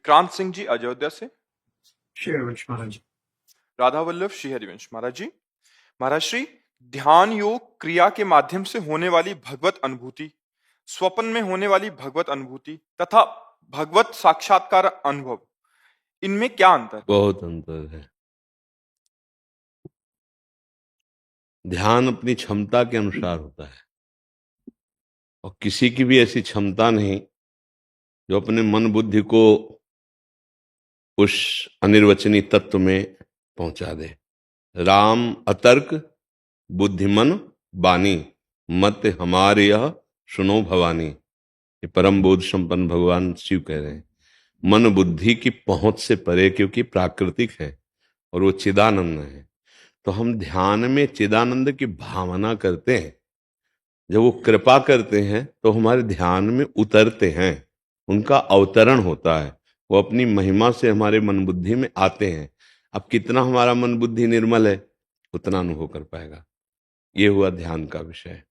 विक्रांत सिंह जी अयोध्या से। श्री हरिवंश महाराज जी। राधा वल्लभ श्री हरिवंश महाराज जी। महाराज श्री, ध्यान योग क्रिया के माध्यम से होने वाली भगवत अनुभूति, स्वप्न में होने वाली भगवत अनुभूति तथा भगवत साक्षात्कार अनुभव, इनमें क्या अंतर? बहुत अंतर है। ध्यान अपनी क्षमता के अनुसार होता है और किसी की भी ऐसी क्षमता नहीं जो अपने मन बुद्धि को उस अनिर्वचनीय तत्व में पहुंचा दे। राम अतर्क बुद्धिमन बानी, मत हमारे यह सुनो भवानी। ये परम बोध संपन्न भगवान शिव कह रहे हैं। मन बुद्धि की पहुंच से परे, क्योंकि प्राकृतिक है और वो चिदानंद है। तो हम ध्यान में चिदानंद की भावना करते हैं। जब वो कृपा करते हैं तो हमारे ध्यान में उतरते हैं, उनका अवतरण होता है। वो अपनी महिमा से हमारे मन बुद्धि में आते हैं। अब कितना हमारा मन बुद्धि निर्मल है उतना अनुभव कर पाएगा। ये हुआ ध्यान का विषय।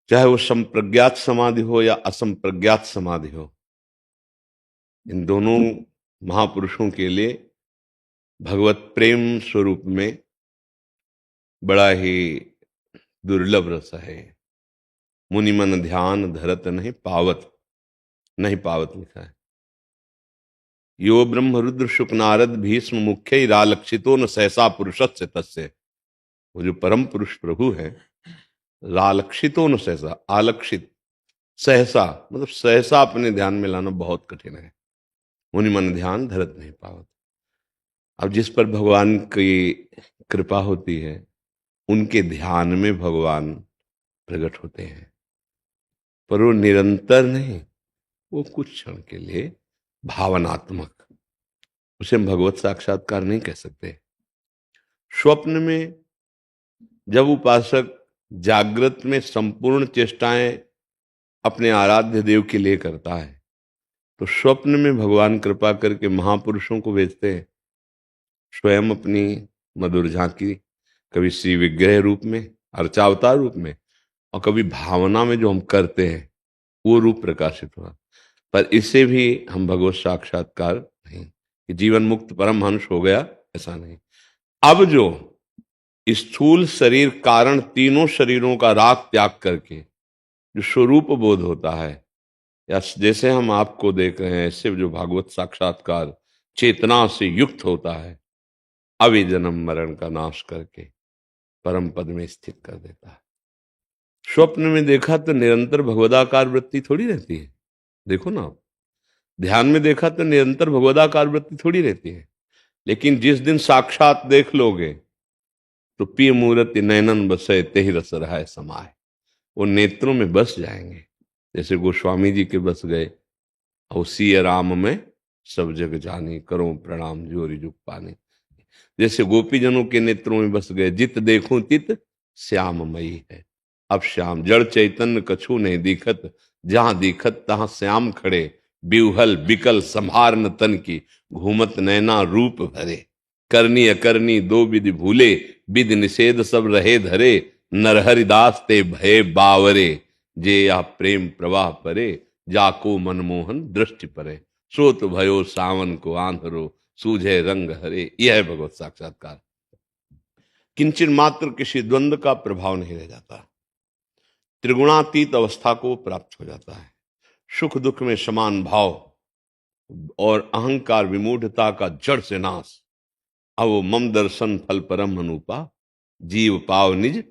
चाहे वो संप्रज्ञात समाधि हो या असंप्रज्ञात समाधि हो, इन दोनों महापुरुषों के लिए भगवत प्रेम स्वरूप में बड़ा ही दुर्लभ रस है। मुनि मन ध्यान धरत नहीं पावत, नहीं पावत लिखा है। यो ब्रह्म रुद्र शुक नारद भीष्म मुख्य रालक्षितो न सहसा पुरुषस्य तस्य। वो जो परम पुरुष प्रभु है, रालक्षितो न सहसा, आलक्षित सहसा मतलब सहसा अपने ध्यान में लाना बहुत कठिन है। मुनि मन ध्यान धरत नहीं पावत। अब जिस पर भगवान की कृपा होती है उनके ध्यान में भगवान प्रकट होते हैं, पर वो निरंतर नहीं, वो कुछ क्षण के लिए भावनात्मक। उसे हम भगवत साक्षात्कार नहीं कह सकते। स्वप्न में जब उपासक जागृत में संपूर्ण चेष्टाएं अपने आराध्य देव के लिए करता है, तो स्वप्न में भगवान कृपा करके महापुरुषों को भेजते हैं, स्वयं अपनी मधुर झांकी, कभी श्री विग्रह रूप में, अर्चावतार रूप में, और कभी भावना में जो हम करते हैं वो रूप प्रकाशित हुआ। पर इससे भी हम भगवत साक्षात्कार नहीं कि जीवन मुक्त परमहंस हो गया, ऐसा नहीं। अब जो स्थूल शरीर कारण तीनों शरीरों का राग त्याग करके जो स्वरूप बोध होता है, या जैसे हम आपको देख रहे हैं, ऐसे जो भागवत साक्षात्कार चेतना से युक्त होता है, अब ये जन्म मरण का नाश करके परम पद में स्थित कर देता है। स्वप्न में देखा तो निरंतर भगवदाकार वृत्ति थोड़ी रहती है। देखो ना, आप ध्यान में देखा तो निरंतर भगवदाकार वृत्ति थोड़ी रहती है, लेकिन जिस दिन साक्षात देख लोगे तो पिय मूर्ति नैनन बसे तेहि रस रहाय समाए, वो नेत्रों में बस जाएंगे। जैसे गोस्वामी जी के बस गए, और सिय राम में सब जग जानी, करो प्रणाम जोरी जुग पानी। जैसे गोपीजनों के नेत्रों में बस गए, जित देखूं तित श्याममयी है। अब श्याम जड़ चैतन्य कछु नहीं दिखत, जहां दिखत तहां श्याम खड़े। बिउहल बिकल संहार न तन की, घूमत नैना रूप भरे। करनी अकरनी दो विधि भूले, विधि निषेध सब रहे धरे। नरहरिदास ते भय बावरे, जे या प्रेम प्रवाह परे। जाको मनमोहन दृष्टि परे, सोत भयो सावन को आंधरो। सूझे रंग हरे। यह है भगवत साक्षात्कार। किंचन मात्र किसी द्वंद्व का प्रभाव नहीं रह जाता, त्रिगुणातीत अवस्था को प्राप्त हो जाता है। सुख दुख में समान भाव और अहंकार विमूढ़ता का जड़ से नाश। अब मम दर्शन फल परम अनुपा, जीव पाव निज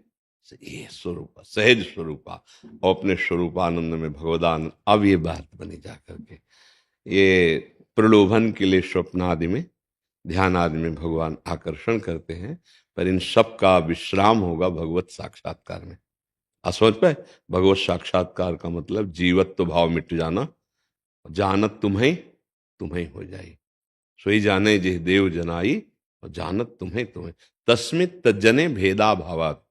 ये स्वरूपा, सहज स्वरूपा, और अपने स्वरूपानंद में भगवदान। अब ये बात बनी जाकर के, ये प्रलोभन के लिए स्वप्न आदि में, ध्यान आदि में भगवान आकर्षण करते हैं, पर इन सब का विश्राम होगा भगवत साक्षात्कार में। समझ पाए? भगवत साक्षात्कार का मतलब जीवत्व भाव मिट जाना, जानत तुम्हें तुम्हें हो जाई। सोई जाने जिह देव जनाई, और जानत तुम्हें तुम्हें। तस्मित तज्जने भेदा भावात।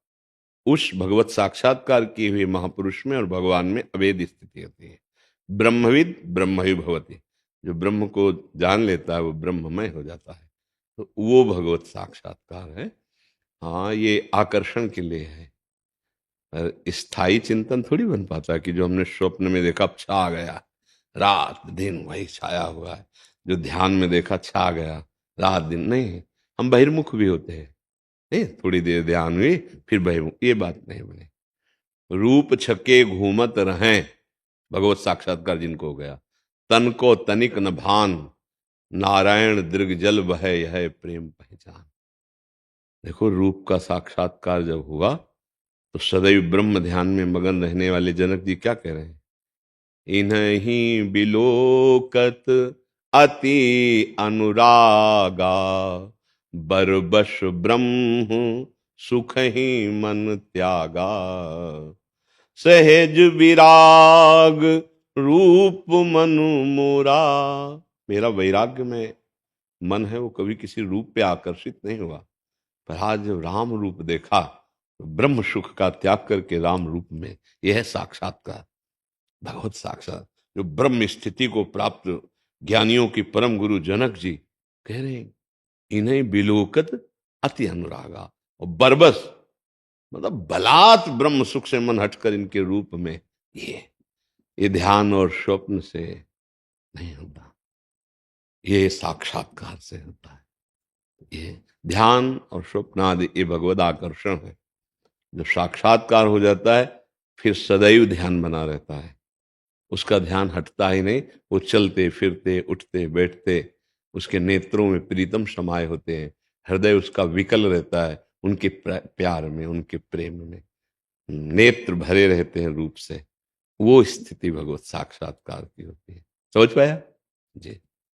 उस भगवत साक्षात्कार किए हुए महापुरुष में और भगवान में अभेद स्थिति होती है। ब्रह्मविद ब्रह्महि भवति, जो ब्रह्म को जान लेता है वो ब्रह्ममय हो जाता है। तो वो भगवत साक्षात्कार है। हाँ, ये आकर्षण के लिए है, स्थायी चिंतन थोड़ी बन पाता कि जो हमने स्वप्न में देखा छा गया। रात दिन वही छाया हुआ है। जो ध्यान में देखा छा गया, रात दिन नहीं। हम बहिर्मुख भी होते हैं, नहीं, थोड़ी देर ध्यान हुई फिर बहिर्मुख, ये बात नहीं बने। रूप छके घूमत रहें, भगवत साक्षात्कार जिनको हो गया, तन को तनिक न भान, नारायण दीर्घ जल बहे यह प्रेम पहचान। देखो रूप का साक्षात्कार जब हुआ तो सदैव ब्रह्म ध्यान में मगन रहने वाले जनक जी क्या कह रहे हैं? इन्हीं बिलोकत अति अनुरागा, बरबस ब्रह्म सुख ही मन त्यागा, सहज विराग रूप मनु मोरा। मेरा वैराग्य में मन है वो कभी किसी रूप पे आकर्षित नहीं हुआ, पर आज जब राम रूप देखा तो ब्रह्म सुख का त्याग करके राम रूप में, यह है साक्षात्कार, भगवत साक्षात। जो ब्रह्म स्थिति को प्राप्त ज्ञानियों की परम गुरु जनक जी कह रहे हैं, इन्हें बिलोकत अति अनुरागा, और बरबस मतलब बलात् ब्रह्म सुख से मन हटकर इनके रूप में, ये ध्यान और स्वप्न से नहीं होता, ये साक्षात्कार से होता है। ये ध्यान और स्वप्न आदि ये भगवद आकर्षण है। जब साक्षात्कार हो जाता है फिर सदैव ध्यान बना रहता है, उसका ध्यान हटता ही नहीं। वो चलते फिरते उठते बैठते उसके नेत्रों में प्रीतम समाये होते हैं, हृदय उसका विकल रहता है उनके प्यार में, उनके प्रेम में, नेत्र भरे रहते हैं रूप से। वो स्थिति भगवत साक्षात्कार की होती है। समझ पाया जी?